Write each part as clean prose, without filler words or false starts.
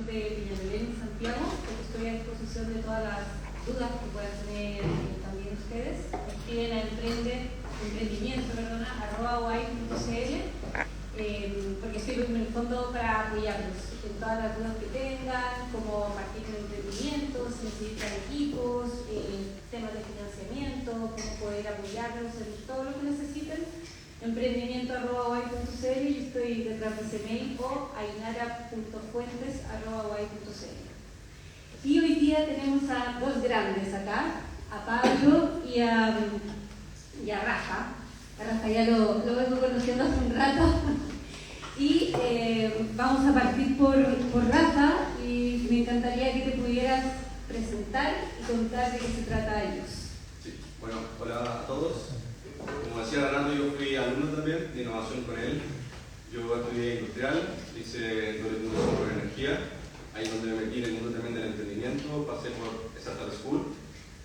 de Peñalolén y Santiago, porque estoy a disposición de todas las dudas que puedan tener también ustedes. Me escriben a emprendimiento@uai.cl, porque estoy en el fondo para apoyarlos en todas las dudas que tengan, cómo partir con emprendimiento, si necesitan equipos, temas de financiamiento, cómo poder apoyarlos en todo lo que necesiten. Emprendimiento@uai.cl, y estoy detrás de ese mail, o ainara.fuentes@uai.cl. Y hoy día tenemos a dos grandes acá, a Pablo y a Rafa. A Rafa ya lo vengo conociendo hace un rato. Y vamos a partir por Rafa, y me encantaría que te pudieras presentar y contar de qué se trata ellos. Sí, bueno, hola a todos. Como decía Renato, yo fui alumno también de innovación con él. Yo estudié industrial, hice doble titulación por energía, ahí donde me metí en el mundo también del emprendimiento. Pasé por Startup School,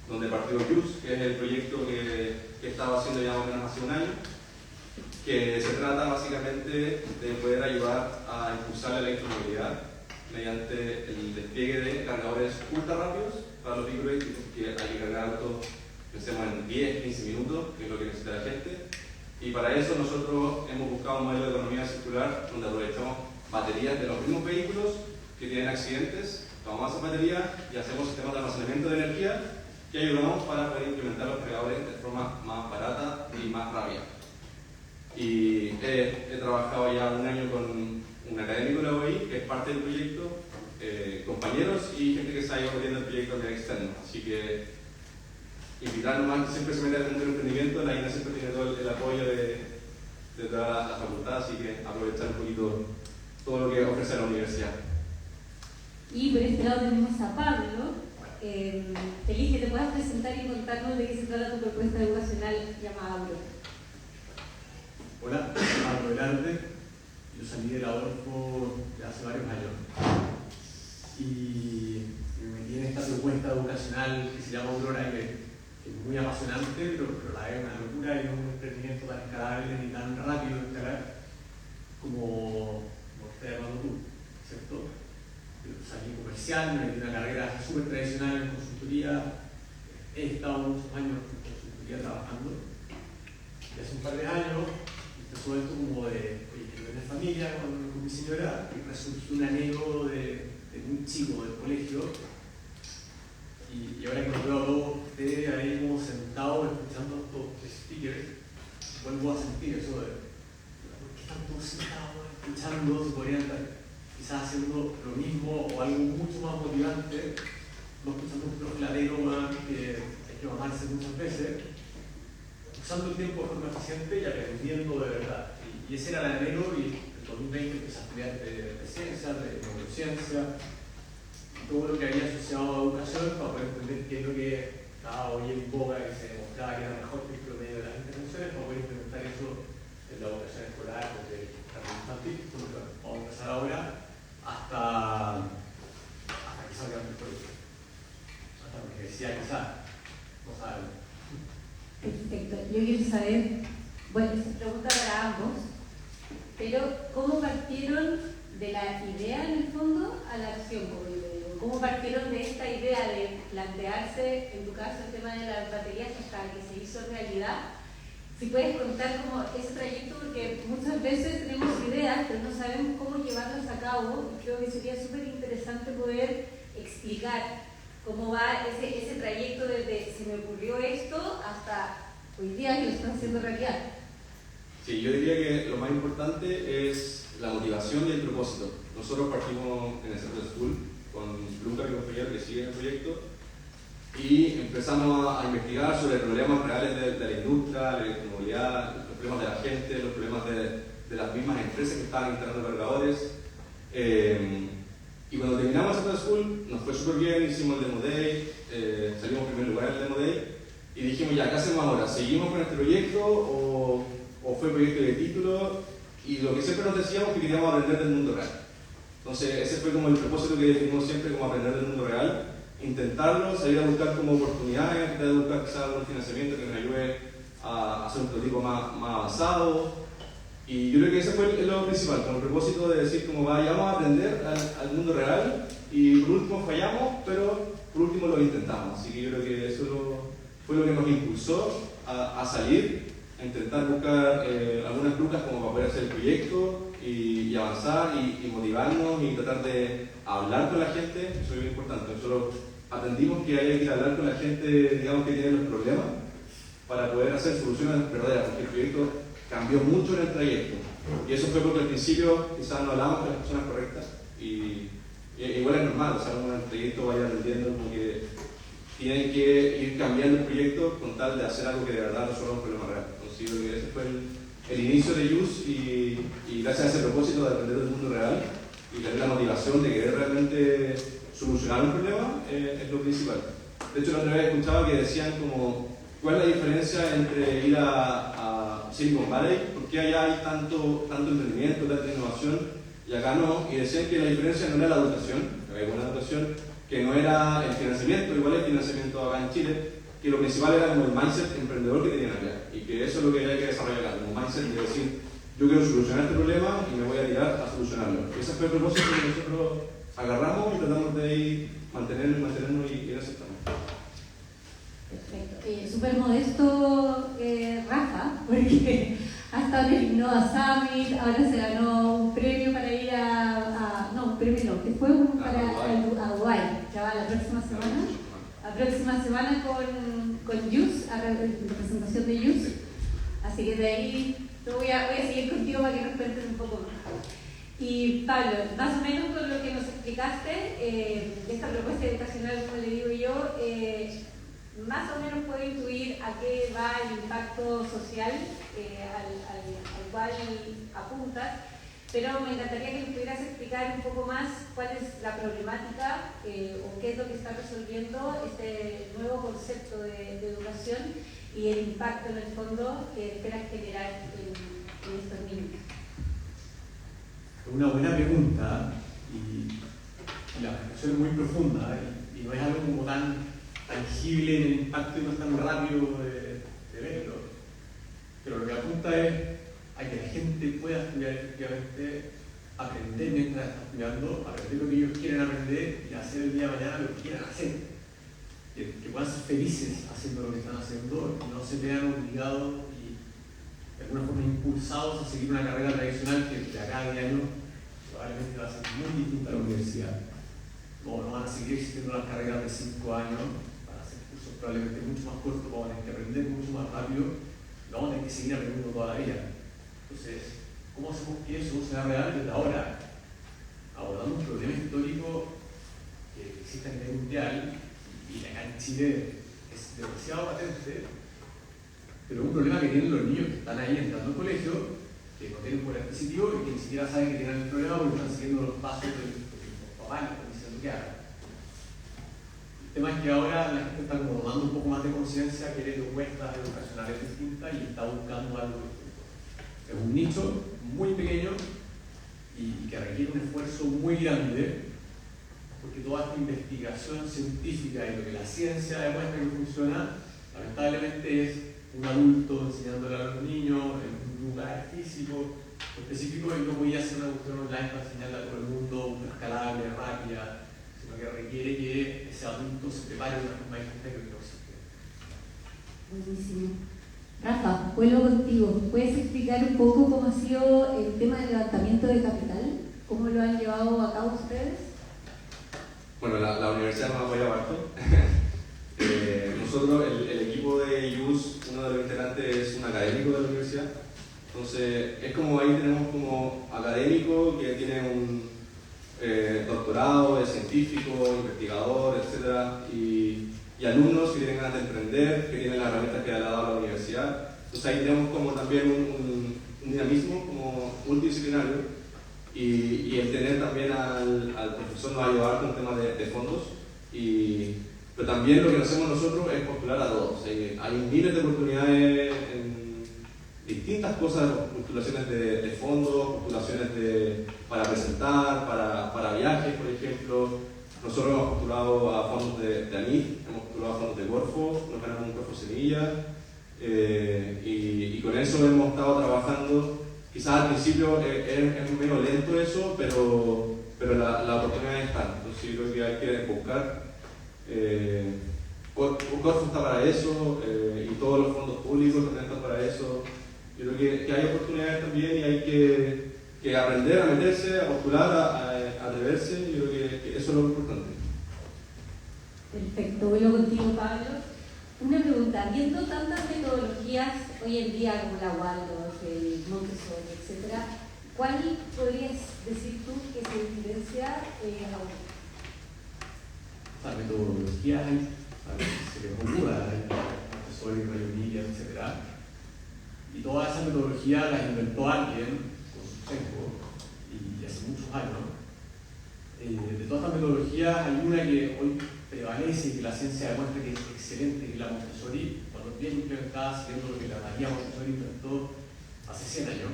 donde partió JUS, que es el proyecto que estaba haciendo ya más o menos hace un año, que se trata básicamente de poder ayudar a impulsar la electromovilidad mediante el despliegue de cargadores ultra rápidos para los vehículos, que hay que cargar autos, pensemos en 10-15 minutos, que es lo que necesita la gente. Y para eso nosotros hemos buscado un modelo de economía circular donde aprovechamos baterías de los mismos vehículos que tienen accidentes, tomamos esas baterías y hacemos sistemas de almacenamiento de energía que ayudamos para poder implementar los cargadores de forma más barata y más rápida. Y he trabajado ya un año con un académico de la UOI, que es parte del proyecto, compañeros y gente que se ha ido metiendo el proyecto de externo. Así que invitarnos más, que siempre se mete en el emprendimiento. La INA siempre tiene todo el apoyo de toda la facultad, así que aprovechar un poquito todo lo que ofrece la universidad. Y por este lado tenemos a Pablo. Feliz que te puedas presentar y contarnos de qué se trata tu propuesta educacional llamada Aurora. Hola, soy Pablo Velarde. Yo salí de la Adolfo hace varios años y me metí en esta propuesta educacional que se llama Aurora, que es muy apasionante, pero la es una locura y no es un emprendimiento tan escalable ni tan rápido de escalar como estás hablando tú, ¿cierto? Yo salí comercial, me metí en una carrera súper tradicional en consultoría. He estado muchos años en consultoría trabajando, y hace un par de años empezó esto como de, oye, quiero tener familia con mi señora, y resultó un anhelo de un chico del colegio. Y ahora que nos veo a todos ustedes ahí como sentados escuchando estos speakers, vuelvo a sentir eso de ¿por qué están todos sentados escuchando? Si podrían estar quizás haciendo lo mismo o algo mucho más motivante, no escuchando un profladero que hay que mamarse muchas veces, usando el tiempo de forma eficiente y aprendiendo de verdad. Y ese era el anhelo, y en 2020 empecé a estudiar de ciencia, de neurociencia, todo lo que había asociado a educación para poder entender qué es lo que estaba hoy en boga, que se demostraba que era mejor que el promedio de las intervenciones, para poder implementar eso en la educación escolar, desde el jardín infantil, como que vamos a empezar ahora, hasta que salgan del colegio, hasta la universidad quizás, no saben. Perfecto. Yo quiero saber, bueno, esta pregunta para ambos, pero ¿cómo partieron de la idea en el fondo a la acción, como yo digo? ¿Cómo partieron de esta idea de plantearse, en tu caso, el tema de las baterías hasta que se hizo realidad? Si puedes contar como ese trayecto, porque muchas veces tenemos ideas, pero no sabemos cómo llevarlas a cabo, y creo que sería súper interesante poder explicar cómo va ese trayecto desde se me ocurrió esto hasta hoy día que lo están haciendo realidad. Sí, yo diría que lo más importante es la motivación y el propósito. Nosotros partimos en el Startup School con Lucas, mi compañero que sigue en el proyecto, y empezamos a investigar sobre problemas reales de la industria, la electromovilidad, los problemas de la gente, los problemas de las mismas empresas que estaban instalando cargadores. Y cuando terminamos el Startup School nos fue súper bien, hicimos el Demo Day, salimos en primer lugar en el Demo Day y dijimos ya, ¿qué hacemos ahora? ¿Seguimos con este proyecto o fue proyecto de título? Y lo que siempre nos decíamos que queríamos aprender del mundo real. Entonces ese fue como el propósito que definimos siempre, como aprender del mundo real, intentarlo, salir a buscar como oportunidades, intentar buscar quizás algún financiamiento que nos ayude a hacer un prototipo más avanzado. Y yo creo que ese fue lo principal, con el propósito de decir como vayamos a aprender al mundo real y por último fallamos, pero por último lo intentamos. Así que yo creo que eso fue lo que nos impulsó a salir, a intentar buscar algunas lucas como para poder hacer el proyecto y avanzar y motivarnos y tratar de hablar con la gente. Eso es muy importante. Nosotros aprendimos que hay que hablar con la gente, digamos, que tiene los problemas para poder hacer soluciones verdaderas, porque el proyecto cambió mucho en el trayecto. Y eso fue porque al principio quizás no hablamos con las personas correctas y igual es normal, o sea, uno en el trayecto vaya aprendiendo como que tienen que ir cambiando el proyecto con tal de hacer algo que de verdad resuelva un problema real. Entonces yo creo que ese fue el inicio de Use y gracias a ese propósito de aprender del mundo real y tener la motivación de querer realmente solucionar un problema es lo principal. De hecho, la otra vez escuchaba que decían como ¿cuál es la diferencia entre ir a Silicon Valley? ¿Por qué allá hay tanto emprendimiento, tanta innovación y acá no? Y decían que la diferencia no era la educación, que había buena educación, que no era el financiamiento, igual el financiamiento acá en Chile, que lo principal era como el mindset emprendedor que tenían allá y que eso es lo que hay que desarrollar acá, como mindset de decir yo quiero solucionar este problema y me voy a tirar a solucionarlo. Ese fue el propósito que nosotros agarramos y tratamos de ir mantenernos y ir aceptando. Perfecto. Súper modesto Rafa, porque ha estado en el Innova Summit, ahora se ganó un premio para ir no, un premio no, que fue a Dubái, ya va la próxima semana. La próxima semana con Yus, a representación de Yus. Así que de ahí voy a seguir contigo para que nos cuentes un poco más. Y Pablo, más o menos con lo que nos explicaste, esta propuesta educacional, como le digo yo, más o menos puedo intuir a qué va el impacto social al cual apuntas, pero me encantaría que nos pudieras explicar un poco más cuál es la problemática o qué es lo que está resolviendo este nuevo concepto de educación y el impacto en el fondo que esperas generar en estos niños. Una buena pregunta y la reflexión es muy profunda y no es algo como tan tangible en el impacto y no es tan rápido de verlo. Pero lo que apunta es a que la gente pueda estudiar efectivamente, aprender mientras está estudiando, aprender lo que ellos quieren aprender y hacer el día de mañana lo que quieran hacer. Que puedan ser felices haciendo lo que están haciendo y no se vean obligados y de alguna forma impulsados a seguir una carrera tradicional que de acá a 10 años probablemente va a ser muy distinta a la universidad. No van a seguir existiendo las carreras de 5 años, van a ser cursos probablemente mucho más cortos, van a tener que aprender mucho más rápido, no van a tener que seguir aprendiendo toda la vida. Entonces, ¿cómo hacemos que eso sea real desde ahora? Abordando un problema histórico que existe a nivel mundial y acá en Chile es demasiado patente, pero un problema que tienen los niños que están ahí entrando al colegio, que no tienen poder adquisitivo y que ni siquiera saben que tienen el problema porque están siguiendo los pasos de los papás que están diciendo que hagan. El tema es que ahora la gente está como tomando un poco más de conciencia, quiere propuestas educacionales distintas y está buscando algo distinto. Es un nicho muy pequeño y que requiere un esfuerzo muy grande porque toda esta investigación científica y lo que la ciencia demuestra que funciona, lamentablemente es un adulto enseñándole a los niños en un lugar físico específico y no podía hacer una cuestión online para enseñarle a todo el mundo, escalable, rápida, sino que requiere que ese adulto se prepare de una forma distinta que no existe. Buenísimo. Rafa, vuelvo contigo. ¿Puedes explicar un poco cómo ha sido el tema del levantamiento de capital? ¿Cómo lo han llevado a cabo ustedes? Bueno, la universidad nos apoya harto. Nosotros, el equipo de IUS, uno de los integrantes es un académico de la universidad. Entonces, es como ahí tenemos como académico que tiene un doctorado, es científico, investigador, etc. Y alumnos que tienen ganas de emprender, que tienen las herramientas que le ha dado la universidad. Entonces ahí tenemos como también un dinamismo como multidisciplinario y el tener también al profesor nos va a ayudar con temas de fondos. Pero también lo que hacemos nosotros es postular a todos. Hay miles de oportunidades en distintas cosas, postulaciones de fondos, postulaciones para presentar, para viajes, por ejemplo. Nosotros hemos postulado a fondos de ANIF, hemos postulado a fondos de Corfo, nos ganamos un Corfo Semilla y con eso hemos estado trabajando quizás al principio es medio lento eso, pero la oportunidad está. Entonces yo creo que hay que buscar. Corfo está para eso, y todos los fondos públicos también están para eso. Yo creo que hay oportunidades también y hay que aprender a meterse, a postular, a atreverse. Yo creo que eso es lo importante. Perfecto, vuelvo contigo, Pablo. Una pregunta, viendo tantas metodologías hoy en día como la Waldorf, el Montessori, etc., ¿cuál podrías decir tú que se diferencia a otra? La metodología se les ocurra, Montessori, Reggio Emilia, etc. Y todas esas metodologías las inventó alguien con su tiempo y hace muchos años. De todas estas metodologías hay una que hoy prevalece y que la ciencia demuestra que es excelente, que es la Montessori, cuando bien implementada, siguiendo lo que la María Montessori inventó hace 100 años.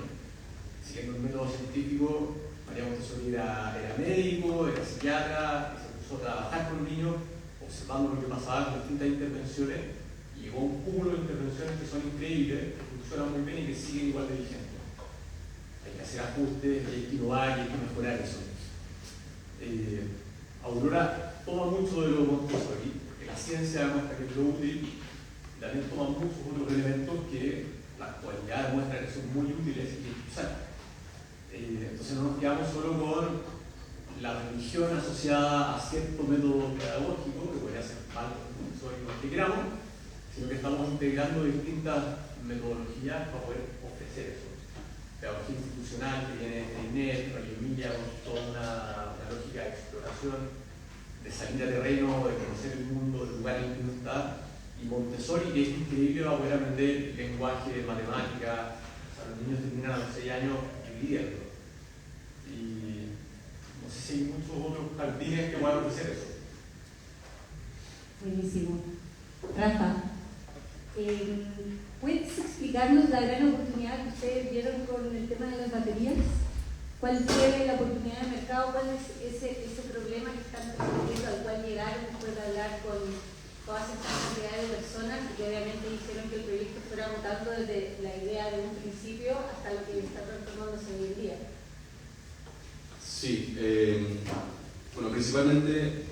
Siguiendo el método científico, María Montessori era médico, era psiquiatra, y se puso a trabajar con los niños, observando lo que pasaba con distintas intervenciones, y llegó a un cúmulo de intervenciones que son increíbles, que funcionan muy bien y que siguen igual de vigentes. Hay que hacer ajustes, hay que innovar y hay que mejorar eso. Aurora toma mucho de lo Montessori, porque la ciencia demuestra que es lo útil, y también toma muchos otros elementos que la actualidad demuestra que son muy útiles y que hay que usar. Entonces no nos quedamos solo con la religión asociada a cierto método pedagógico, que podría ser malo, Montessori, lo que queramos, sino que estamos integrando distintas metodologías para poder ofrecer eso. Pedagogía institucional que viene de INET, Reggio Emilia, con toda una lógica de exploración, de salir a terreno, de conocer el mundo, del lugar en el que uno está, y Montessori, que es increíble, va a poder aprender lenguaje, matemática. O sea, los niños terminan a los 6 años dividiendo. Y no sé si hay muchos otros jardines que puedan ofrecer eso. Buenísimo. Rafa, ¿puedes explicarnos la gran oportunidad que ustedes vieron con el tema de las baterías? ¿Cuál fue la oportunidad de mercado? ¿Cuál es ese problema que están resolviendo, al cual llegaron después de hablar con todas estas cantidades de personas y que obviamente hicieron que el proyecto fuera mutando desde la idea de un principio hasta lo que está transformándose hoy en día? Sí, bueno, principalmente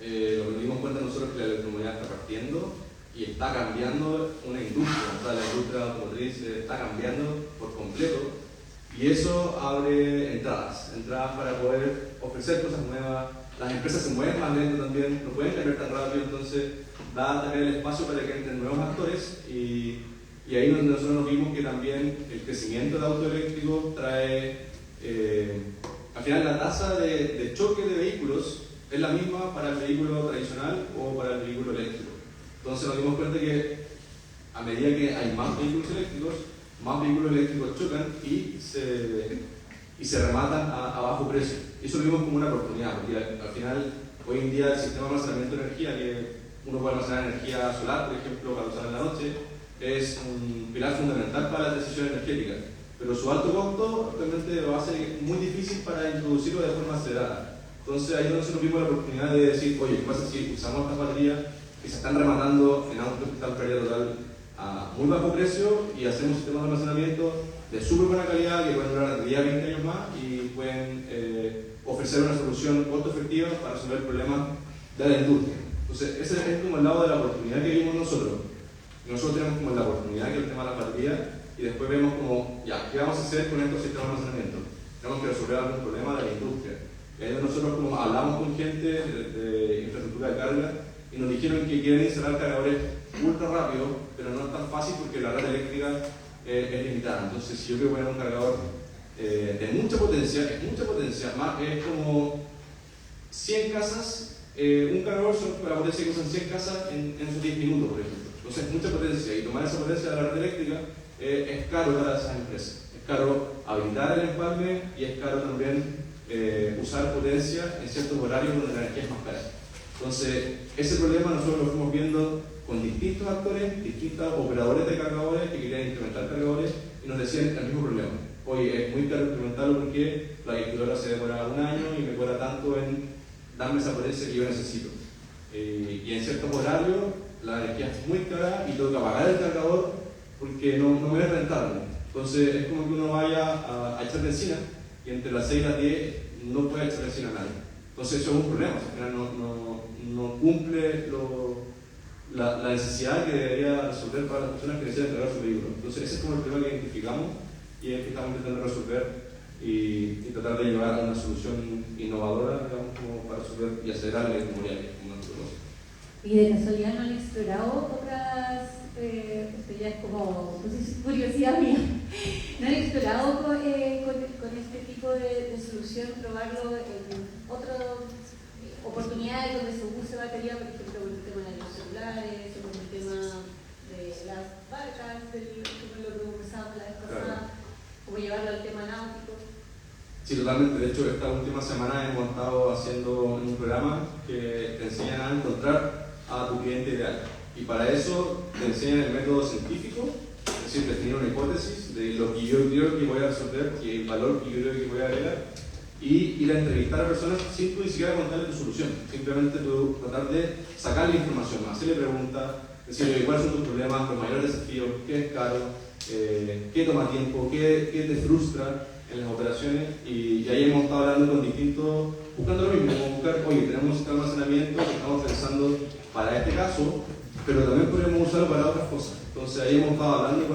lo que nos dimos cuenta nosotros es que la electromovilidad está partiendo y está cambiando una industria, o sea, la industria automotriz está cambiando por completo, y eso abre entradas para poder ofrecer cosas nuevas. Las empresas se mueven más lento también, no pueden cambiar tan rápido, entonces da también el espacio para que entren nuevos actores, y ahí donde nosotros nos vimos que también el crecimiento de autos eléctricos trae, al final la tasa de choque de vehículos es la misma para el vehículo tradicional o para el vehículo eléctrico. Entonces nos dimos cuenta que a medida que hay más vehículos eléctricos chocan y se rematan a bajo precio. Y eso lo vimos como una oportunidad, porque al final, hoy en día, el sistema de almacenamiento de energía, que uno puede almacenar energía solar, por ejemplo, para usar en la noche, es un pilar fundamental para la transición energética. Pero su alto costo realmente lo hace muy difícil para introducirlo de forma acelerada. Entonces ahí nosotros vimos la oportunidad de decir, oye, ¿qué pasa si usamos estas baterías que se están rematando en autos que están en pérdida total a muy bajo precio y hacemos sistemas de almacenamiento de súper buena calidad que pueden durar 10 a 20 años más y pueden ofrecer una solución costo efectiva para resolver el problema de la industria? Entonces ese es como el lado de la oportunidad que vimos nosotros. Nosotros tenemos como la oportunidad que es el tema de la batería, y después vemos como, ya, ¿qué vamos a hacer con estos sistemas de almacenamiento? Tenemos que resolver algún problema de la industria. Y ahí nosotros como hablamos con gente de infraestructura de carga y nos dijeron que quieren instalar cargadores ultra rápido, pero no es tan fácil porque la red eléctrica es limitada. Entonces, si yo quiero poner un cargador de mucha potencia, es como 100 casas, un cargador con la potencia que usan 100 casas en esos 10 minutos, por ejemplo. Entonces, es mucha potencia, y tomar esa potencia de la red eléctrica es caro para esas empresas. Es caro habilitar el empalme y es caro también usar potencia en ciertos horarios donde la energía es más cara. Entonces, ese problema nosotros lo fuimos viendo con distintos actores, distintos operadores de cargadores que querían implementar cargadores, y nos decían el mismo problema. Oye, es muy caro implementarlo porque la agricultura se demora un año y me cobra tanto en darme esa potencia que yo necesito. Y en ciertos horarios la energía es muy cara y tengo que apagar el cargador porque no me es rentable. Entonces es como que uno vaya a echar benzina y entre las 6 y las 10 no puede echar benzina a nadie. Entonces eso es un problema, al final no cumple la necesidad que debería resolver para las personas que desean entregar su vehículo. Entonces ese es como el problema que identificamos y es el que estamos intentando resolver y tratar de llevar a una solución innovadora, digamos, como para resolver y acelerar la inmobiliaria, como nuestro propósito. ¿Y de casualidad no han explorado otras, esto ya es como curiosidad mía, no han explorado con este tipo de solución, probarlo en otras oportunidades donde se use batería, por ejemplo, con el tema de los celulares, o con el tema de las barcas, como lo que conversábamos la vez pasada, como llevarlo al tema náutico? Sí, totalmente. De hecho, esta última semana hemos estado haciendo un programa que te enseña a encontrar a tu cliente ideal. Y para eso te enseñan el método científico, es decir, definir una hipótesis de lo que yo creo que voy a resolver y el valor que yo creo que voy a agregar, y ir a entrevistar a personas sin tú ni siquiera contarle tu solución. Simplemente tú tratar de sacarle información, hacerle preguntas, decirle cuáles son tus problemas, los mayores desafíos, qué es caro, qué toma tiempo, qué te frustra en las operaciones, y ahí hemos estado hablando con distintos, buscando lo mismo, como buscar, oye, tenemos un sistema de almacenamiento que estamos pensando para este caso, pero también podemos usarlo para otras cosas. Entonces ahí hemos estado hablando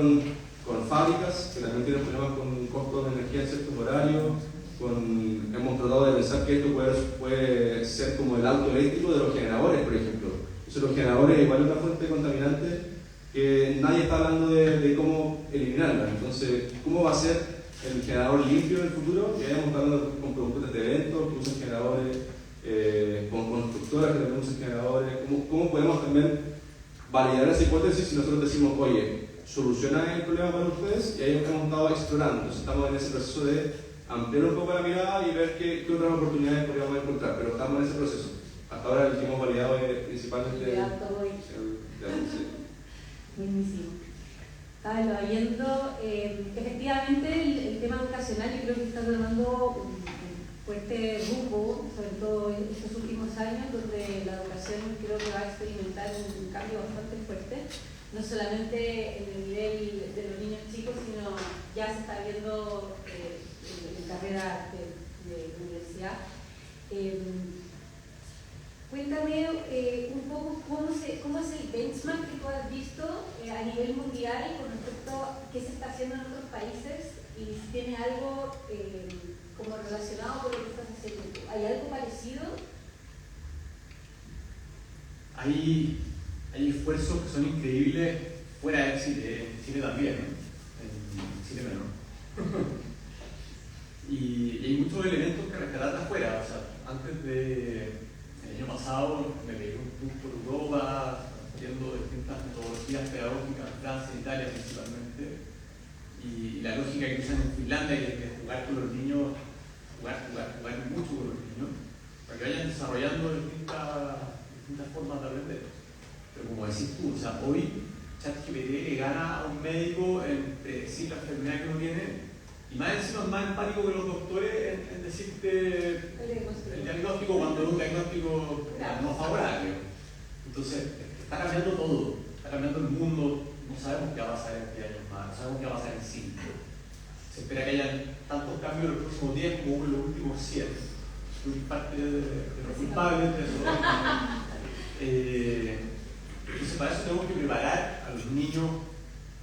con fábricas que también tienen problemas con costos de energía en ciertos horarios, hemos tratado de pensar que esto puede ser como el auto eléctrico de los generadores, por ejemplo. Entonces los generadores igual es una fuente contaminante que nadie está hablando de cómo eliminarla. Entonces, ¿cómo va a ser el generador limpio en el futuro? Y ahí hemos estado hablando con productores de eventos que usan generadores, con constructoras que también usan generadores. ¿Cómo podemos también validar esa hipótesis si nosotros decimos, oye, soluciona el problema para ustedes? Y ahí hemos estado explorando. Entonces estamos en ese proceso de ampliar un poco la mirada y ver qué otras oportunidades podríamos encontrar, pero estamos en ese proceso. Hasta ahora el que hemos validado es principalmente el buenísimo. Estaba viendo, efectivamente el tema educacional yo creo que está tomando un fuerte rumbo, sobre todo en estos últimos años, donde la educación creo que va a experimentar un cambio bastante fuerte, no solamente en el nivel de los niños chicos, sino ya se está viendo en carrera de universidad. Cuéntame un poco cómo es el benchmark que tú has visto a nivel mundial con respecto a qué se está haciendo en otros países y si tiene algo como relacionado con lo que estás haciendo tú. ¿Hay algo parecido? Hay esfuerzos que son increíbles fuera de Chile, en Chile también, en Chile menor. Y hay muchos elementos que rescatar de afuera. O sea, antes del año pasado me pegué un tour por Europa, viendo distintas metodologías pedagógicas, Francia, Italia principalmente, y la lógica que usan en Finlandia de jugar con los niños, jugar mucho con los niños, para que vayan desarrollando distintas formas de aprender. Pero como decís tú, o sea, hoy ChatGPT le gana a un médico en predecir la enfermedad que uno tiene, y más encima es más empático que los doctores en decirte el diagnóstico cuando es un diagnóstico no favorable. Entonces, está cambiando todo, está cambiando el mundo, no sabemos qué va a pasar en 10 años más, no sabemos qué va a pasar en 5. Se espera que haya tantos cambios en los próximos 10 como en los últimos 100. Soy parte de los culpables de eso. Entonces, para eso tenemos que preparar a los niños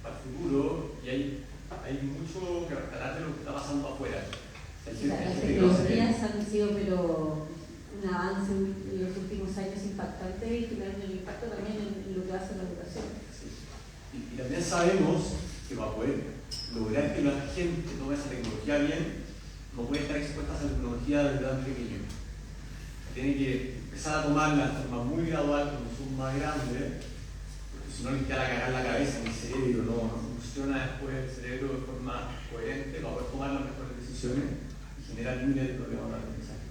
para el futuro, y hay mucho que rescatar de lo que está pasando afuera. Las tecnologías han sido un avance en los últimos años impactante y tuvieron el impacto también en lo que hace la educación. Sí. Y también sabemos que para poder lograr que la gente tome esa tecnología bien, no puede estar expuesta a esa tecnología desde tan pequeño. Tiene que empezar a tomarla de forma muy gradual, cuando son más grandes, porque si no le queda cagar la cabeza en el cerebro, no funciona después el cerebro de forma coherente para poder tomar las mejores decisiones y generar miles de problemas de aprendizaje.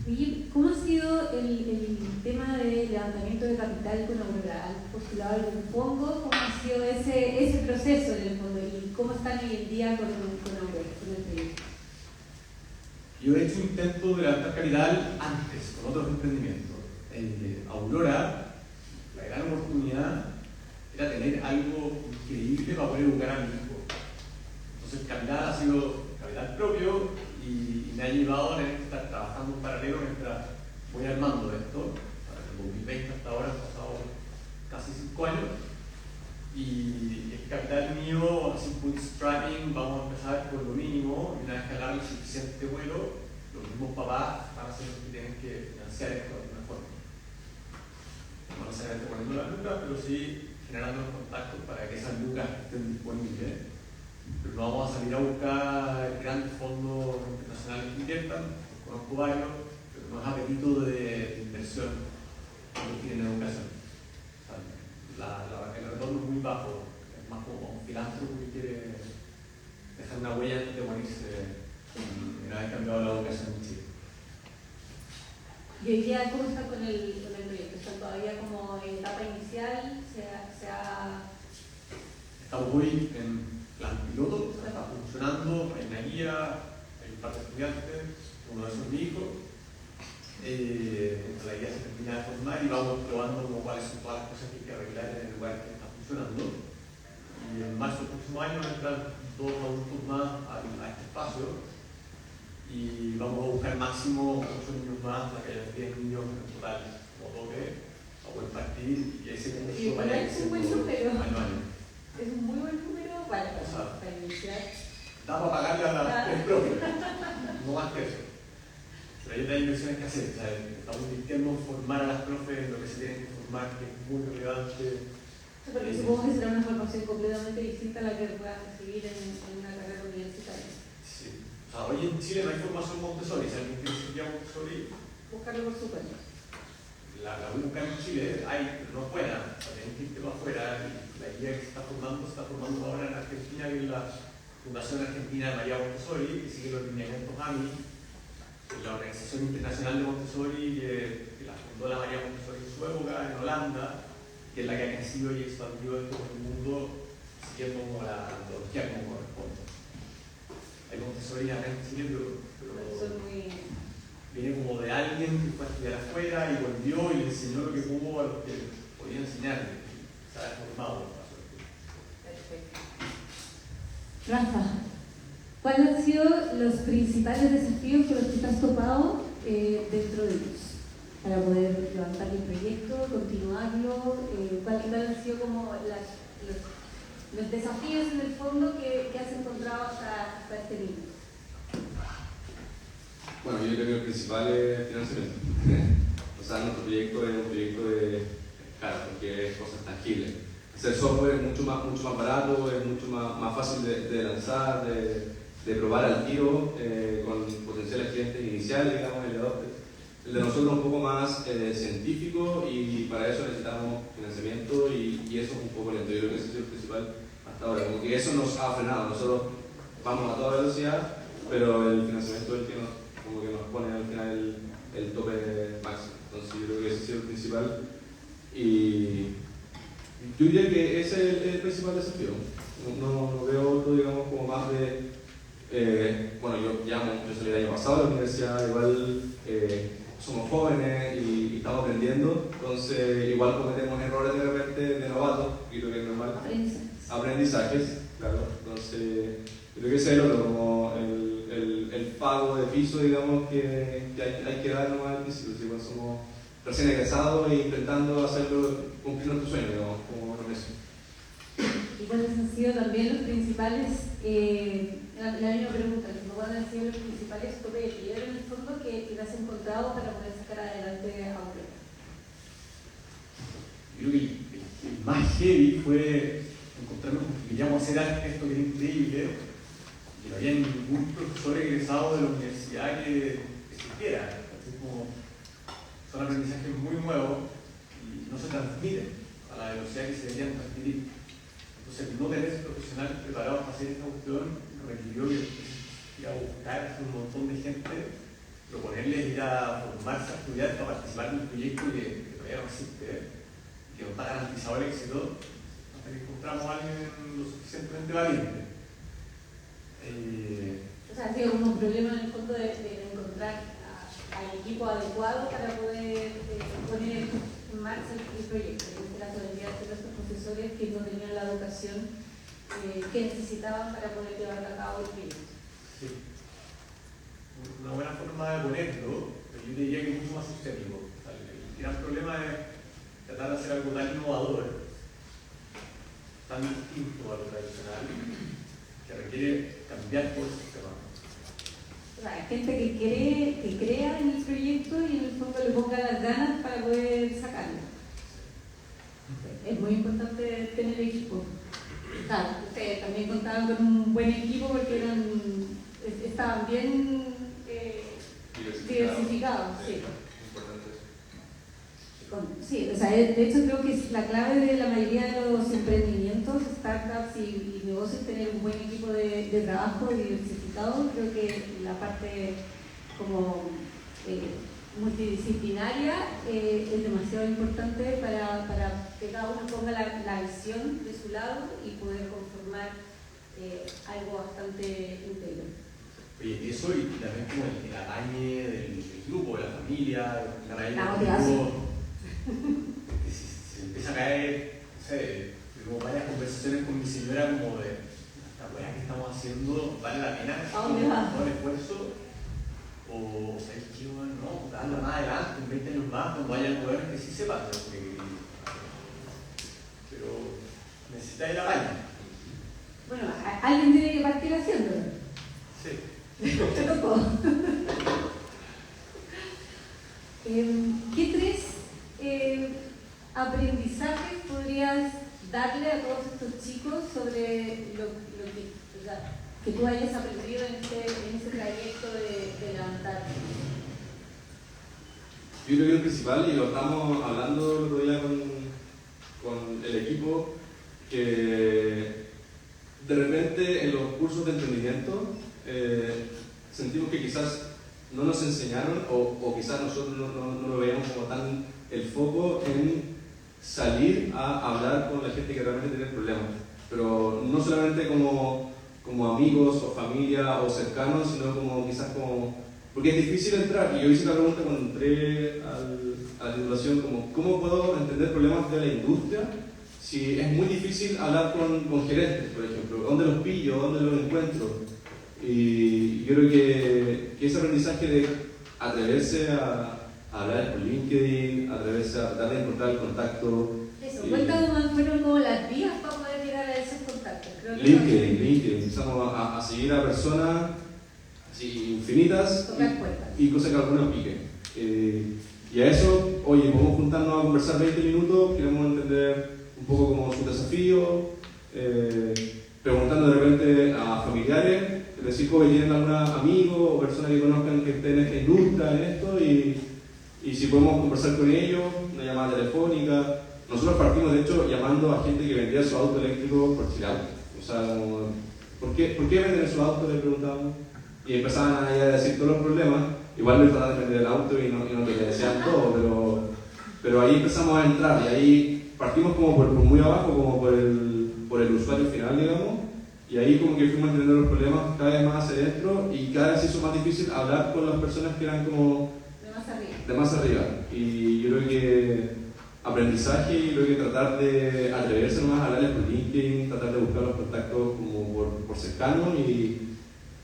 Oye, ¿cómo ha sido el tema de levantamiento de capital con Aurora? ¿Han postulado algún fondo? ¿Cómo ha sido ese proceso en el fondo? ¿Y cómo están hoy en día con Aurora, con el proyecto? Yo he hecho un intento de levantar capital antes, con otros emprendimientos. Aurora, la gran oportunidad era tener algo increíble para poder educar a mi hijo. voy armando esto. Para el 2020 hasta ahora han pasado casi 5 años. Y el capital mío, así bootstrapping, vamos a empezar por lo mínimo. Y una vez que agarre el suficiente vuelo, los mismos papás van a ser los que tienen que financiar esto de alguna forma. No necesariamente poniendo las lucas, pero sí generando los contactos para que esas lucas estén disponibles. Pero no vamos a salir a buscar grandes fondos internacionales que inviertan, conozco varios, pero no es apetito de inversión cuando tienen educación. O sea, el retorno es muy bajo, es más como un filántropo que quiere dejar una huella antes de morirse una vez cambiado la educación en Chile. ¿Y hoy día cómo está con el proyecto? ¿Está todavía como en etapa inicial? Estamos hoy en plan piloto, o sea, está funcionando, hay una guía, hay un par de estudiantes, uno de esos es mi hijo. La guía se termina de formar y vamos probando como cuáles son todas las cosas que hay que arreglar en el lugar que está funcionando. Y en marzo del próximo año entran 2 adultos más a este espacio y vamos a buscar máximo 8 niños más, para que haya 10 niños en total como tope, para poder partir y ese curso vaya es un buen número. año. Es un muy buen número para iniciar. Da para pagarle a las 3 profes, no más que eso. Pero hay otras inversiones que hacer, o sea, estamos invirtiendo en formar a las profes en lo que se tienen que formar, que es muy relevante. Porque supongo que será una formación completamente distinta a la que puedan recibir en una carrera universitaria. Sí. O sea, hoy en Chile no hay formación Montessori, si alguien quiere estudiar Montessori, Buscarlo por su cuenta. la busca en Chile, hay, pero no afuera, o sea, tienen que irte para afuera. Y la guía que se está formando ahora en Argentina, que es la Fundación Argentina de María Montessori, que sigue los lineamientos AMI, la Organización Internacional de Montessori, que la fundó la María Montessori en su época, en Holanda, que es la que ha crecido y expandido esto por el mundo, siguiendo como la metodología como corresponde. Hay Montessori acá en Chile, pero viene como de alguien que fue a estudiar afuera y volvió y le enseñó lo que pudo a los que podía enseñarle. Se ha formado. Perfecto. Rafa, ¿cuáles han sido los principales desafíos con los que te has topado dentro de ellos? Para poder levantar el proyecto, continuarlo, ¿cuáles han sido como los desafíos en el fondo que has encontrado hasta este minuto? Bueno, yo creo que el principal es financiamiento. O sea, nuestro proyecto es un proyecto de escala, porque es cosas tangibles. Hacer software es mucho más barato, es mucho más fácil de lanzar, de probar al tiro con potenciales clientes iniciales, digamos, el de nosotros un poco más científico, y para eso necesitamos financiamiento y eso es un poco lento. Yo creo que ese ha sido el principal hasta ahora, como que eso nos ha frenado. Nosotros vamos a toda velocidad, pero el financiamiento es el que nos pone al final el tope máximo. Entonces yo creo que ese ha sido el principal, y yo diría que ese es el principal desafío. No veo otro, digamos, como más de... bueno, yo salí el año pasado de la universidad, igual somos jóvenes y estamos aprendiendo, entonces igual cometemos errores de repente de novatos, y creo que es normal. Aprendizajes, claro. Entonces, yo creo que ese es el otro, como el pago de piso, digamos, que hay que dar nomás al principio. Si igual somos recién egresados e intentando hacerlo, cumplir nuestro sueño, digamos, como progreso. ¿Y cuáles han sido también los principales, la misma pregunta, cuáles han sido los principales topes de piedra en el fondo que te has encontrado para poder sacar adelante a un proyecto? Yo creo que el más heavy fue encontrarnos con que queríamos hacer esto que era increíble, y no había ningún profesor egresado de la universidad que existiera. Así como son aprendizajes muy nuevos y no se transmiten a la velocidad que se deberían transmitir. Entonces, no tener profesionales preparados para hacer esta cuestión requirió ir a buscar un montón de gente, proponerles ir a formarse, a estudiar, para participar en un proyecto que todavía no existe, que no está garantizado el éxito, hasta que encontramos a alguien lo suficientemente valiente. O sea, ha sido como un problema en el fondo de encontrar al equipo adecuado para poder poner en marcha el proyecto. En este caso, vendría a ser los profesores que no tenían la educación que necesitaban para poder llevar a cabo el proyecto. Sí. Una buena forma de ponerlo es yo diría que es mucho más sistémico. O sea, el gran problema es tratar de hacer algo tan innovador, tan distinto a lo tradicional, que requiere cambiar todo el sistema. O sea, hay gente que crea en el proyecto y en el fondo le ponga las ganas para poder sacarlo. Es muy importante tener equipo. Claro, ustedes también contaban con un buen equipo porque estaban bien diversificados. Sí. Sí, o sea, de hecho creo que la clave de la mayoría de los emprendimientos, startups y negocios es tener un buen equipo de trabajo diversificado. Creo que la parte como multidisciplinaria es demasiado importante para que cada uno ponga la visión de su lado y poder conformar algo bastante íntegro. Oye, eso y también como el atañe del grupo, de la familia, La motivación. Si empieza a caer, no sé, tengo varias conversaciones con mi señora como de esta weá que estamos haciendo, ¿vale la pena? ¿A dónde va? ¿Todo el esfuerzo? O ¿sabes qué? Bueno, no, darlo más adelante, en 20 años más, cuando haya jugadores que sí sepan de lo que querían. Pero necesita ir a baño. Bueno, alguien tiene que partir haciéndolo. Sí. Te tocó. ¿Qué tres aprendizajes podrías darle a todos estos chicos sobre lo que tú hayas aprendido en este trayecto de levantar? Yo creo que el principal, y lo estamos hablando el otro día con el equipo, que de repente en los cursos de emprendimiento sentimos que quizás no nos enseñaron o quizás nosotros no lo veíamos como tan el foco en salir a hablar con la gente que realmente tiene problemas, pero no solamente como amigos o familia o cercanos, sino como quizás como... Porque es difícil entrar, y yo hice la pregunta cuando entré a la titulación, como ¿cómo puedo entender problemas de la industria si es muy difícil hablar con gerentes, por ejemplo? ¿Dónde los pillo? ¿Dónde los encuentro? Y yo creo que ese aprendizaje de atreverse a hablar por LinkedIn, atreverse a tratar de encontrar el contacto. Eso, cuéntanos más fueron como las vías para poder llegar a esos contactos. Creo que LinkedIn. Empezamos a seguir a personas así infinitas y cosas que algunas piquen. Y a eso, oye, podemos juntarnos a conversar 20 minutos, queremos entender un poco como su desafío, preguntando de repente a familiares, decir, oye, ¿tienen algún amigo o persona que conozcan que esté en esta industria, en esto? Y si podemos conversar con ellos, una llamada telefónica. Nosotros partimos, de hecho, llamando a gente que vendía su auto eléctrico por Chile. O sea, como, ¿por qué venden su auto? Le preguntábamos. Y empezaban a decir todos los problemas. Igual no trataban de vender el auto y no te decían todo, pero ahí empezamos a entrar y ahí partimos como por muy abajo, como por el usuario final, digamos. Y ahí como que fuimos entendiendo los problemas cada vez más hacia adentro y cada vez se hizo más difícil hablar con las personas que eran como de más arriba. Y yo creo que aprendizaje y creo que tratar de atreverse más a hablarles por LinkedIn, tratar de buscar los contactos como por cercano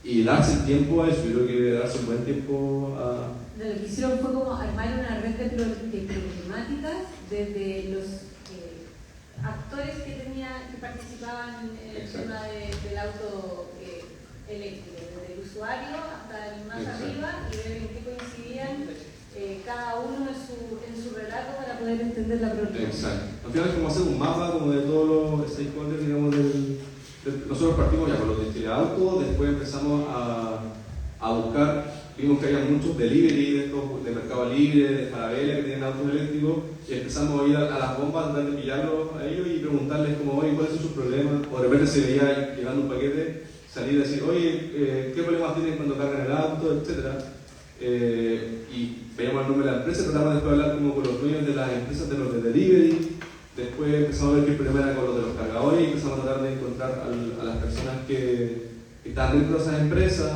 y darse el tiempo a eso. Yo creo que darse un buen tiempo a... Lo que hicieron fue como armar una red de problemáticas desde los actores que participaban en el tema del auto eléctrico, desde el usuario hasta el más arriba, y ver en qué coincidían cada uno en su relato para poder entender la problemática. Exacto. Al final es como hacer un mapa como de todos los stakeholders, digamos, nosotros partimos ya con los de auto, después empezamos a buscar, vimos que había muchos delivery de Mercado Libre, de Falabella que tienen autos eléctricos, y empezamos a ir a las bombas, a tratar de pillarlos a ellos y preguntarles como, oye, ¿cuáles son sus problemas? O de repente se veía llegando un paquete, salir a decir, oye, ¿qué problemas tienen cuando cargan el auto? Etcétera. Y veíamos el nombre de la empresa, tratamos después de hablar como con los dueños de las empresas de los de delivery, después empezamos a ver qué problema era con los de los cargadores y empezamos a tratar de encontrar a las personas que estaban dentro de esas empresas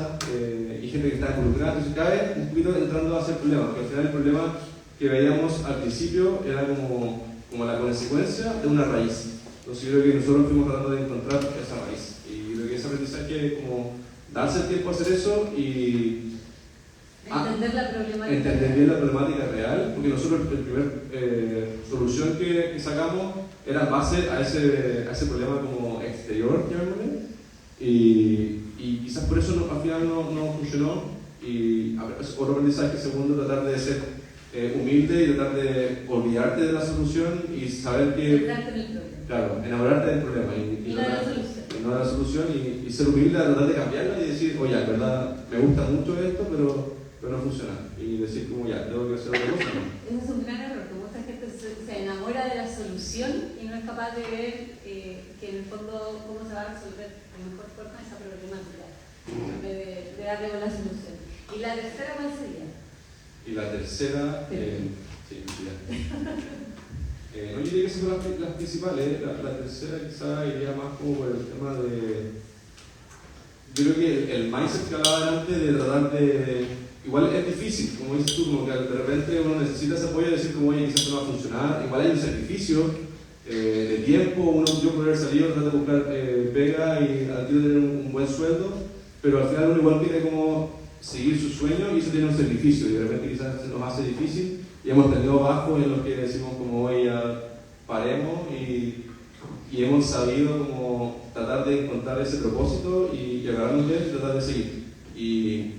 y gente que estaba involucrada. Entonces cada vez un poquito entrando a hacer problemas, porque al final el problema que veíamos al principio era como la consecuencia de una raíz. Entonces yo creo que nosotros fuimos tratando de encontrar esa raíz y creo que ese aprendizaje es como darse el tiempo a hacer eso y Entender la problemática. Entender bien la problemática real, porque nosotros la primera solución que sacamos era en base a ese problema como exterior, llamémosle, y quizás por eso al final no funcionó. Y otro aprendizaje segundo, tratar de ser humilde y tratar de olvidarte de la solución y saber que... Entrarte en el problema. Claro, enamorarte del problema y no de la solución. no de la solución y ser humilde a tratar de cambiarla y decir, oye, en verdad me gusta mucho esto, pero no funciona. Y decir como ya, tengo que hacer otra cosa. Ese es un gran error, que mucha gente se enamora de la solución y no es capaz de ver que en el fondo cómo se va a resolver de mejor forma esa problemática, en vez de darle con la solución. ¿Y la tercera cuál sería? Y la tercera, sí, ya. No, yo diría que esas son las principales. La tercera quizá iría más como por el tema de... Yo creo que el mindset que hablaba antes de tratar de... Igual es difícil, como dices tú, como que de repente uno necesita ese apoyo de decir como, oye, quizás no va a funcionar. Igual hay un sacrificio de tiempo, yo poder haber salido, tratar de buscar pega y al tiro tener un buen sueldo, pero al final uno igual tiene como seguir su sueño y eso tiene un sacrificio y de repente quizás se nos hace difícil y hemos tenido bajos en los que decimos como, oye, ya paremos y hemos sabido como tratar de encontrar ese propósito y agarrarnos de él y tratar de seguir. Y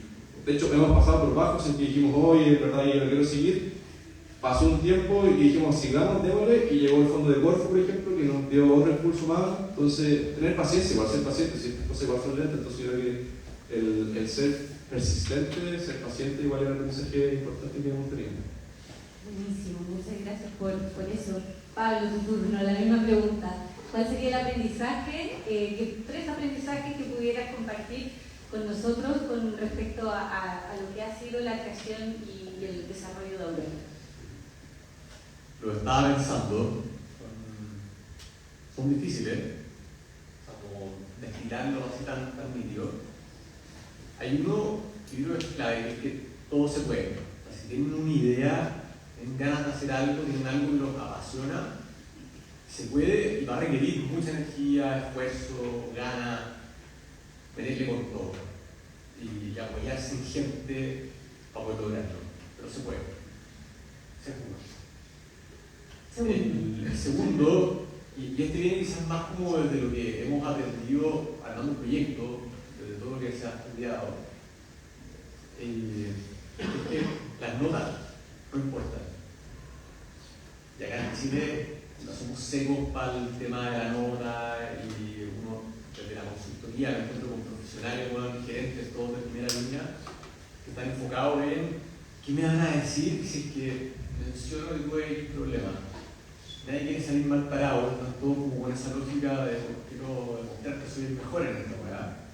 de hecho hemos pasado por bajos en que dijimos, oye, en verdad yo no quiero seguir. Pasó un tiempo y dijimos, sigamos, démosle, y llegó el fondo de Corfo, por ejemplo, que nos dio otro impulso más. Entonces, tener paciencia, igual ser paciente, si estas cosas igual son lentas, entonces yo creo que el ser persistente, ser paciente, igual es un aprendizaje importante que hemos tenido. Buenísimo, muchas gracias por eso. Pablo, tu turno, la misma pregunta. ¿Cuál sería el aprendizaje, 3 aprendizajes que pudieras compartir con nosotros con respecto a lo que ha sido la creación y el desarrollo de Aurora? Lo estaba pensando, son difíciles, o sea, como descritarlo así tan nítido. Hay uno que yo creo que es clave, que es que todo se puede. O sea, si tienen una idea, tienen ganas de hacer algo, tienen algo que los apasiona, se puede y va a requerir mucha energía, esfuerzo, ganas, meterle con todo y apoyarse en gente para poder lograrlo, pero se puede. El segundo, y este viene quizás más como desde lo que hemos aprendido armando un proyecto, desde todo lo que se ha estudiado, es que las notas no importan. Y acá en Chile no somos secos para el tema de la nota y uno desde la consultoría me encuentro con profesionales, gerentes, todos de primera línea, que están enfocados en qué me van a decir si es que menciono que tuve un problema. Nadie quiere salir mal parado, están todos como con esa lógica de quiero demostrar que soy el mejor en esta weá.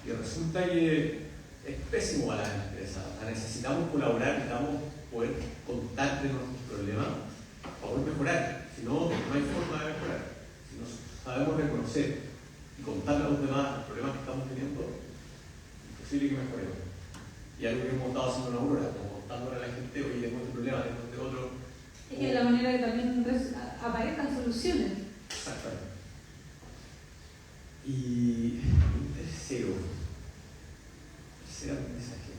Y resulta que es pésimo para la empresa. O sea, necesitamos colaborar, necesitamos poder contar de nuestros problemas para poder mejorar. Si no, no hay forma de mejorar. Si no sabemos reconocer y contarle a los demás los problemas que estamos teniendo, es posible que mejoremos. Y algo que hemos estado haciendo en Aurora, como contándole a la gente, oye, tengo este problema, tengo este otro. Es que es la manera que también aparezcan soluciones. Exactamente. Y un tercer aprendizaje.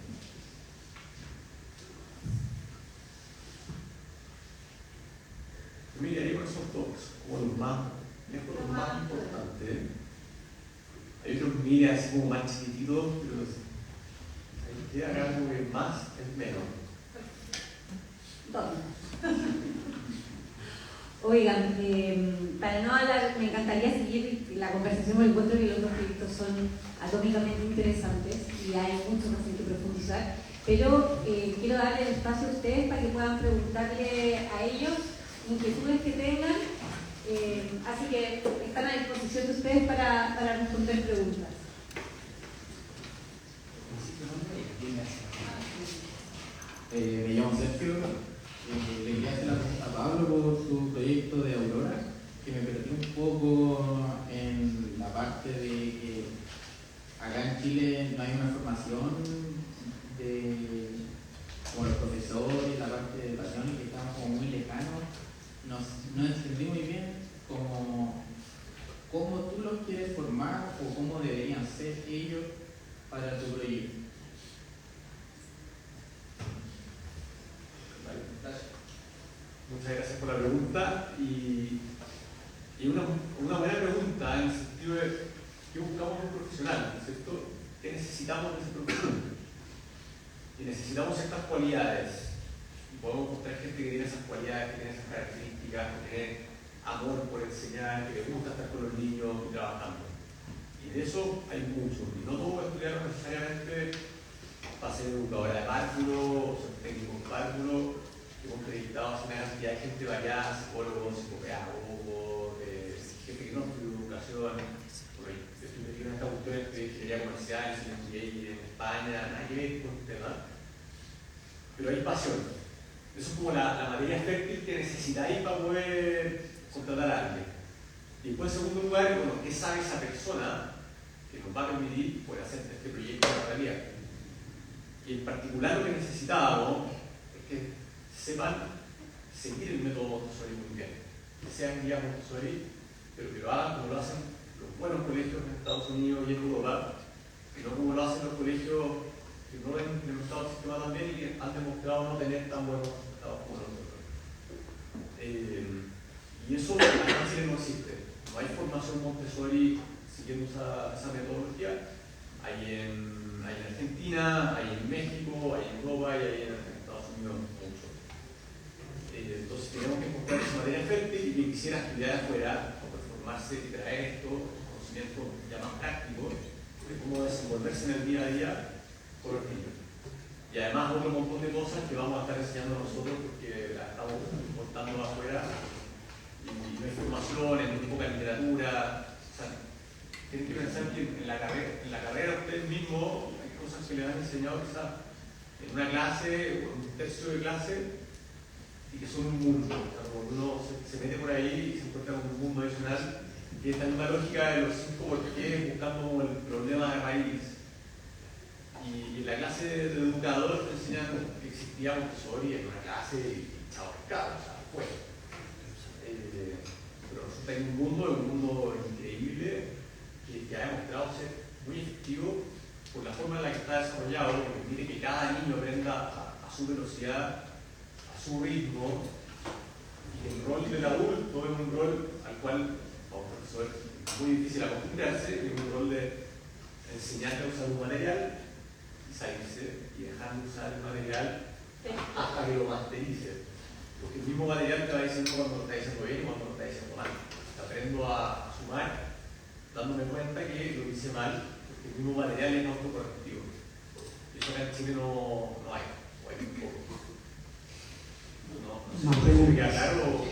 Yo miraría con esos dos, como los más lejos, los más importantes. Hay otros miras así como más chiquititos, pero hay que hacer algo que más es menos. Oigan, para no hablar, me encantaría seguir la conversación, porque encuentro que los dos proyectos son atómicamente interesantes y hay mucho más en que profundizar, pero quiero darle el espacio a ustedes para que puedan preguntarle a ellos inquietudes que tengan, así que están a disposición de ustedes para responder preguntas. Me llamo Sergio. Le quería hacer la pregunta a Pablo por su proyecto de Aurora, que me perdí un poco en la parte de que acá en Chile no hay una formación como los profesores, la parte de educación, y que estamos como muy lejanos. No entendí muy bien cómo tú los quieres formar o cómo deberían ser ellos para tu proyecto. Muchas gracias por la pregunta. Y una buena pregunta en el sentido de ¿qué buscamos en un profesional? ¿Cierto? ¿Qué necesitamos de ese profesional? Y necesitamos ciertas cualidades. Y podemos encontrar gente que tiene esas cualidades, que tiene esas características, que tiene amor por enseñar, que le gusta estar con los niños y trabajando. Y de eso hay mucho. Y no todo estudiar necesariamente para ser educadora de párvulo o ser técnico de párvulo. Hemos entrevistado a una cantidad de gente variada, psicólogos, psicopedagogos, gente que no estudia educación. Porque yo estoy metido en esta cuestión de ingeniería comercial, en España, nada que ver con el tema. Pero hay pasión. Eso es como la materia fértil que necesitáis para poder contratar a alguien. Y después, en segundo lugar, bueno, ¿qué sabe esa persona que nos va a permitir poder hacer este proyecto de realidad? Y en particular lo que necesitábamos es que sepan seguir el método Montessori muy bien. Que sean guías Montessori, pero que lo hagan como lo hacen los buenos colegios en Estados Unidos y en Europa, y no como lo hacen los colegios que no han implementado el sistema tan bien y que han demostrado no tener tan buenos resultados como nosotros. Y eso acá en Chile no existe. No hay formación Montessori siguiendo esa metodología. Hay en Argentina, hay en México, hay en Europa y hay en Estados Unidos mucho. Entonces tenemos que encontrar esa materia fértil y quien quisiera estudiar afuera o formarse y traer esto, conocimientos ya más prácticos de cómo desenvolverse en el día a día con los niños. Y además otro montón de cosas que vamos a estar enseñando nosotros porque las estamos importando afuera y no hay formación, hay muy poca literatura. O sea, tienen que pensar que en la carrera ustedes mismos hay cosas que les han enseñado quizás en una clase o en un tercio de clase y que son un mundo. O sea, cuando uno se mete por ahí y se encuentra con un mundo adicional y esta misma lógica de los 5 porqués buscando como el problema de raíz. Y en la clase de educador te enseñan que existía Montessori en una clase y chao, pescado, o sea, fue. Pero resulta que es un mundo increíble que ha demostrado ser muy efectivo por la forma en la que está desarrollado, que permite que cada niño aprenda a su velocidad, a su ritmo, y el rol del adulto es un rol al cual para un profesor es muy difícil acostumbrarse, es un rol de enseñarle a usar un material y salirse y dejar de usar el material hasta que lo masterice. Porque el mismo material te va diciendo cuando lo está diciendo bien y cuando lo está diciendo mal. Aprendo a sumar dándome cuenta que lo hice mal, porque el mismo material es autocorrectivo. Y eso acá en Chile no hay, o hay muy poco. No sé si me queda claro.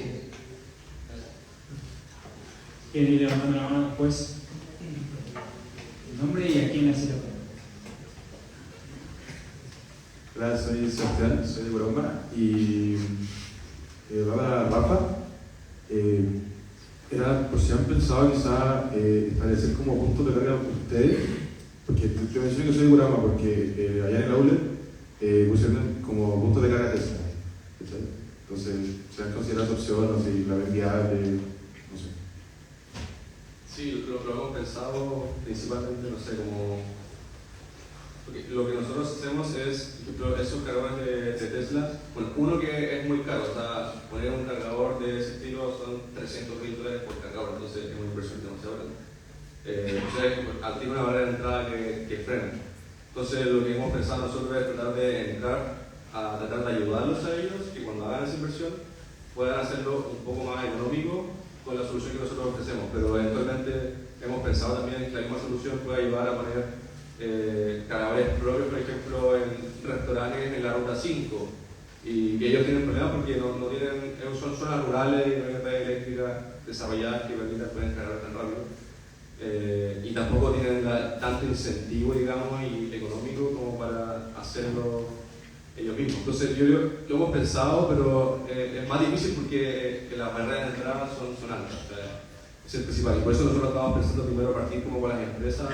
¿Quieren ir levantando la mano después? El nombre y a quién hace la pregunta. Hola, soy Sebastián, soy de Colombia y va para Rafa. Era por si han pensado quizá establecer como puntos de carga ustedes, porque yo mencioné que soy de Curama porque allá en el aula pusieron como puntos de carga Tesla, ¿cachai? Entonces, ¿se han considerado esa opción o si la ven viable? No sé. Sí, lo hemos pensado principalmente, no sé, como... Porque lo que nosotros hacemos es, por ejemplo, esos cargadores de Tesla, bueno, uno que es muy caro, o sea, poner un cargador de ese estilo son $300.000 por cargador, entonces es una inversión demasiado grande. Entonces, tiene una barrera de entrada que frena. Entonces, lo que hemos pensado nosotros es tratar de entrar a tratar de ayudarlos a ellos y cuando hagan esa inversión puedan hacerlo un poco más económico con la solución que nosotros ofrecemos, pero eventualmente hemos pensado también que la misma solución puede ayudar a poner cargadores propios, por ejemplo, en restaurantes en la ruta 5 y que ellos tienen problemas porque no tienen, son zonas rurales y no hay red eléctrica desarrolladas que permitan pueden cargar tan rápido y tampoco tienen tanto incentivo, digamos, y económico como para hacerlo ellos mismos. Entonces lo hemos pensado, pero es más difícil porque las barreras de entrada son altas, o sea, es el principal, y por eso nosotros estamos pensando primero partir como con las empresas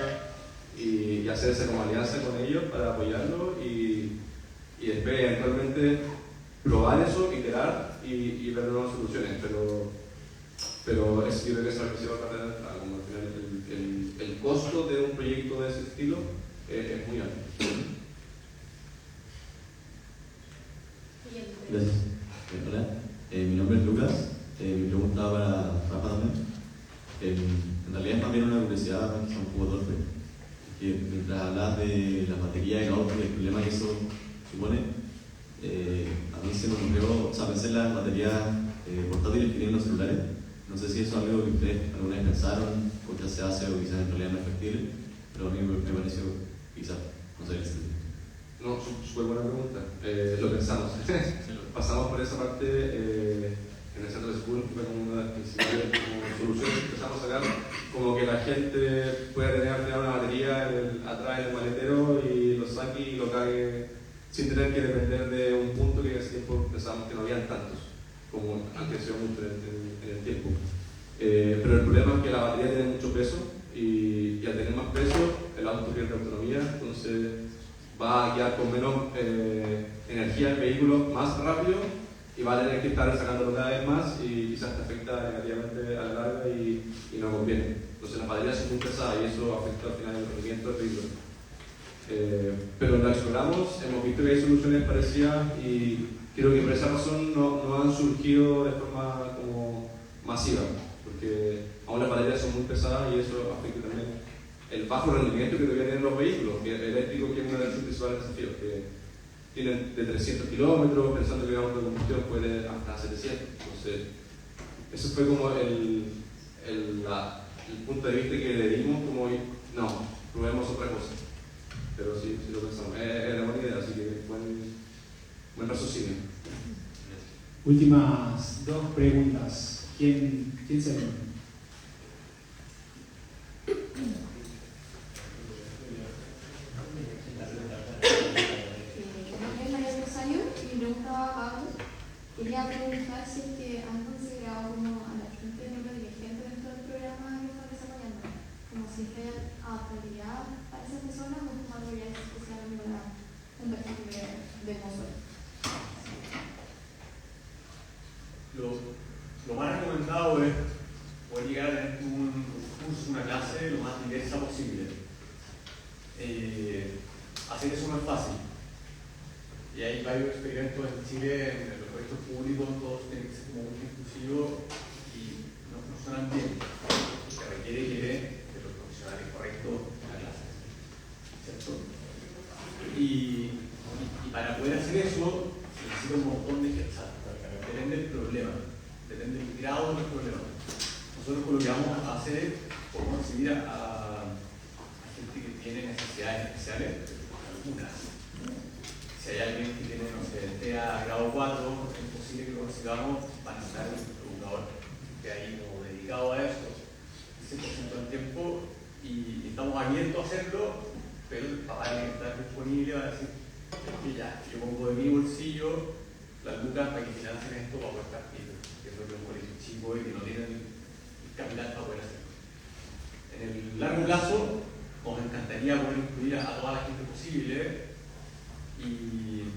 y hacerse como alianza con ellos para apoyarlo y después eventualmente probar eso, iterar y ver nuevas soluciones, pero es, yo creo que esa es la principal parte de entrada, como al final el costo de un proyecto de ese estilo es muy alto. Gracias. Hola. Mi nombre es Lucas. Mi pregunta va para Rafa también. En realidad es también una curiosidad, quizá un poco torpe, que mientras hablas de las baterías del auto y el problema que eso supone, a mí se me ocurrió, o sea, pensé en las baterías portátiles que tienen los celulares. No sé si eso es algo que ustedes alguna vez pensaron, o ya se hace, o quizás en realidad no es factible, pero a mí me pareció, quizás, no sé, No, súper buena pregunta. Lo pensamos. Pasamos por esa parte en el centro de School, fue como una de las principales soluciones que empezamos a sacar, como que la gente pueda tener una batería atrás en el maletero y lo saque y lo cague sin tener que depender de un punto que en ese tiempo pensábamos que no habían tantos, como han crecido mucho en el tiempo. Pero el problema es que la batería tiene mucho peso y al tener más peso el auto pierde autonomía, entonces va a quedar con menos energía el vehículo más rápido y va a tener que estar sacándolo cada vez más y quizás te afecta negativamente a la larga y no conviene. Entonces las baterías son muy pesadas y eso afecta al final el rendimiento del vehículo. Pero lo exploramos, hemos visto que hay soluciones parecidas y creo que por esa razón no han surgido de forma como masiva, porque aún las baterías son muy pesadas y eso afecta también el bajo rendimiento que deberían tener los vehículos eléctricos, que es uno de sus principales desafíos, que tienen de 300 kilómetros, pensando que el auto de combustión puede hasta 700. Entonces, eso fue como el punto de vista que le dimos, como no, probemos otra cosa. Pero sí lo pensamos. Es una buena idea, así que buen raciocinio. Últimas dos preguntas. ¿Quién se ve? Quería preguntar si es que han considerado como a la gente neurodivergente dentro del programa que están desarrollando, como si es que hay adaptabilidad para esas personas o como algo ya especial para un perfil de consuelo. Lo más recomendado es poder llegar a tener un curso, una clase lo más diversa posible. Hacer eso no es fácil. Y hay varios experimentos en Chile, en los proyectos públicos, todos tienen que ser como muy inclusivos y no funcionan bien. Se requiere que los profesionales correctos en la clase, ¿cierto? Y para poder hacer eso, se necesita un montón de ejercicios. Depende del problema, depende del grado del problema. Nosotros lo que vamos a hacer es conseguir a gente que tiene necesidades especiales, algunas. Si hay alguien que tiene, no sé, TEA grado 4, es posible que lo consigamos para necesitar un educador que ahí como dedicado a eso, 100% del tiempo, y estamos abiertos a hacerlo, pero el papá tiene que estar disponible para decir que ya, yo pongo de mi bolsillo las lucas para que financien esto para poder partir, que es lo que es un colegio chico y que no tienen el capital para poder hacerlo. En el largo plazo, nos encantaría poder incluir a toda la gente posible. Y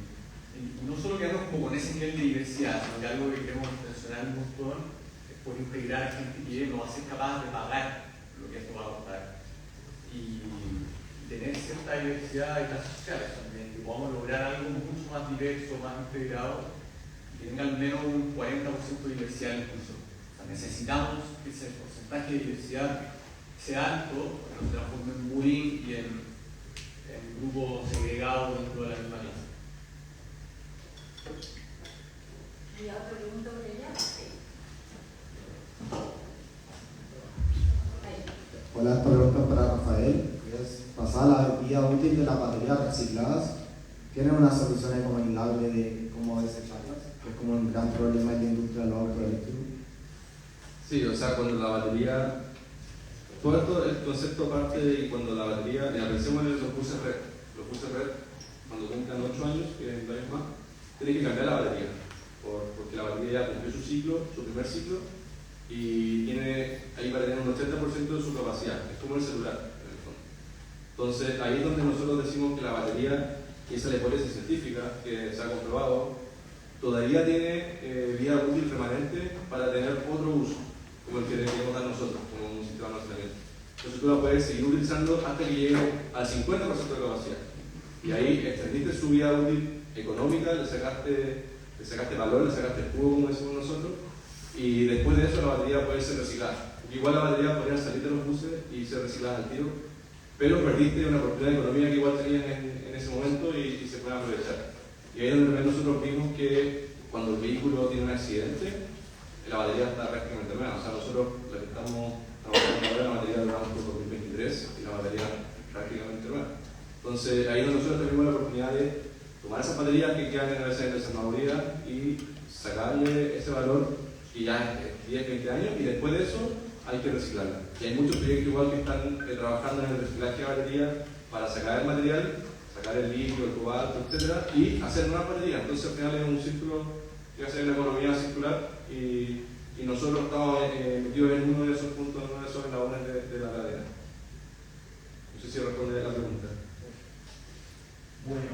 no solo quedarnos como con ese nivel de diversidad, sino que algo que queremos intencionar un montón es poder integrar a gente que no va a ser capaz de pagar lo que esto va a costar y tener cierta diversidad de clases sociales también, que podamos lograr algo mucho más diverso, más integrado y que tenga al menos un 40% de diversidad en el curso. O sea, necesitamos que ese porcentaje de diversidad sea alto para que no se transforme en bullying y en grupos segregados dentro de la misma clase. ¿Y otra pregunta por ella? Hola, esta pregunta es para Rafael. Es pasada la vida útil de las baterías recicladas. ¿Tienen una solución economizable de cómo desecharlas? Que es como un gran problema en la industria del auto eléctrico. Sí, o sea, cuando la batería. Todo esto, el concepto parte de cuando la batería. Pensemos en los buses red. Los buses red, cuando cumplan 8 años, que en 2 años más, tienen que cambiar la batería. Porque la batería ya cumplió su ciclo, su primer ciclo, y ahí va a tener un 80% de su capacidad. Es como el celular, en el fondo. Entonces, ahí es donde nosotros decimos que la batería, y esa es la hipótesis científica que se ha comprobado, todavía tiene vida útil remanente para tener otro uso, como el que queremos dar nosotros, como un sistema de almacenamiento. Entonces tú la puedes seguir utilizando hasta que llegue al 50% de capacidad. Y ahí extendiste su vida útil económica, le sacaste valor, le sacaste jugo, como decimos nosotros, ser recicladas. Igual la batería podría salir de los buses y ser reciclada al tiro, pero perdiste una oportunidad de economía que igual tenían en ese momento y se puede aprovechar. Y ahí es donde nosotros vimos que cuando el vehículo tiene un accidente, la batería está prácticamente nueva. O sea, nosotros la que estamos trabajando ahora, la batería del banco 2023 y la batería prácticamente nueva. Entonces, ahí es donde nosotros tenemos la oportunidad de tomar esas baterías que quedan en la desarmadura y sacarle ese valor que ya es 10, 20 años, y después de eso hay que reciclarla. Y hay muchos proyectos igual que están trabajando en el reciclaje de baterías para sacar el material, sacar el litio, el cobalto, etcétera, y hacer nuevas baterías. Entonces al final es un círculo que va a ser una economía circular y nosotros estamos metidos en uno de esos puntos, en uno de esos eslabones de la cadena. No sé si responde a la pregunta. Bueno,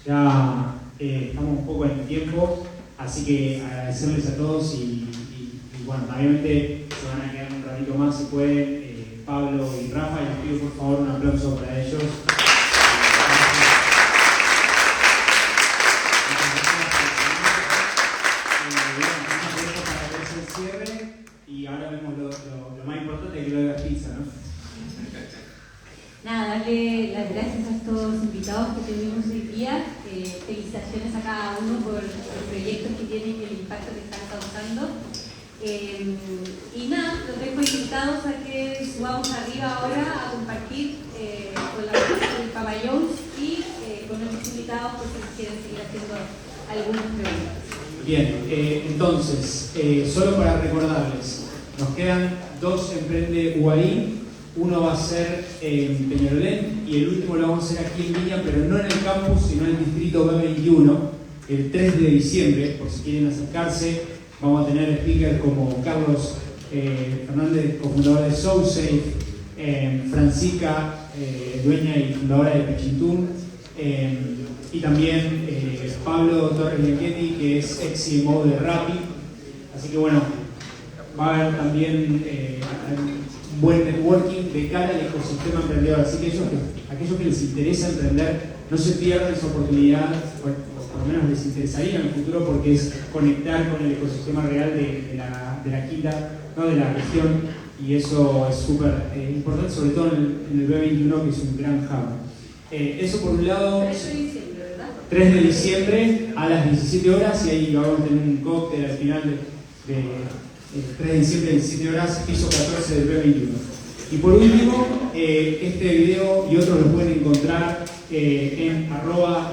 ya estamos un poco en el tiempo, así que agradecerles a todos y bueno, obviamente se van a quedar un ratito más si pueden, Pablo y Rafa, y les pido por favor un aplauso para ellos. Y ahora vemos lo más importante, que es lo de la pizza, ¿no? Nada, darle las gracias a estos invitados que tuvimos hoy día. Felicitaciones a cada uno por los proyectos que tienen y el impacto que están causando. Y nada, los dejo invitados a que subamos arriba ahora a compartir con la persona del Papa John's y con nuestros invitados por si quieren seguir haciendo algunas preguntas. Bien, entonces, solo para recordarles, nos quedan 2 Emprende UAI. Uno va a ser en Peñarolén y el último lo vamos a hacer aquí en Viña, pero no en el campus, sino en el distrito B21, el 3 de diciembre, por si quieren acercarse. Vamos a tener speakers como Carlos Fernández, cofundador de SoulSafe, Francisca, dueña y fundadora de Pichintún, y también Pablo Torres Lechetti, que es ex CMO de Rappi. Así que bueno, va a haber también un buen networking de cara al ecosistema emprendedor. Así que aquellos que les interesa emprender, no se pierdan esa oportunidad, por lo menos les interesaría en el futuro, porque es conectar con el ecosistema real de la quinta, ¿no? De la región, y eso es súper importante, sobre todo en el B21, que es un gran hub. Eso por un lado. 3 de diciembre, ¿verdad? 3 de diciembre a las 17 horas, y ahí vamos a tener un cóctel al final de 3 de diciembre, 17 horas, piso 14 del B21. Y por último, este video y otros los pueden encontrar en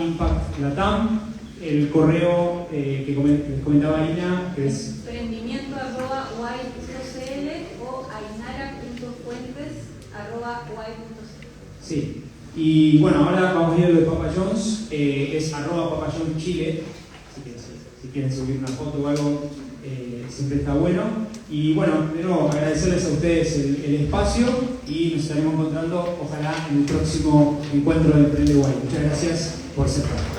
@impactlatam, el correo que les comentaba Ina, que es emprendimiento@uai.cl o ainara.fuentes@uai.cl. Sí. Y bueno, ahora vamos a ir a lo de Papa John's, es @papajohnschile, si quieren subir una foto o algo, siempre está bueno. Y bueno, de nuevo agradecerles a ustedes el espacio y nos estaremos encontrando ojalá en el próximo encuentro de Emprende UAI. Muchas gracias por ser parte.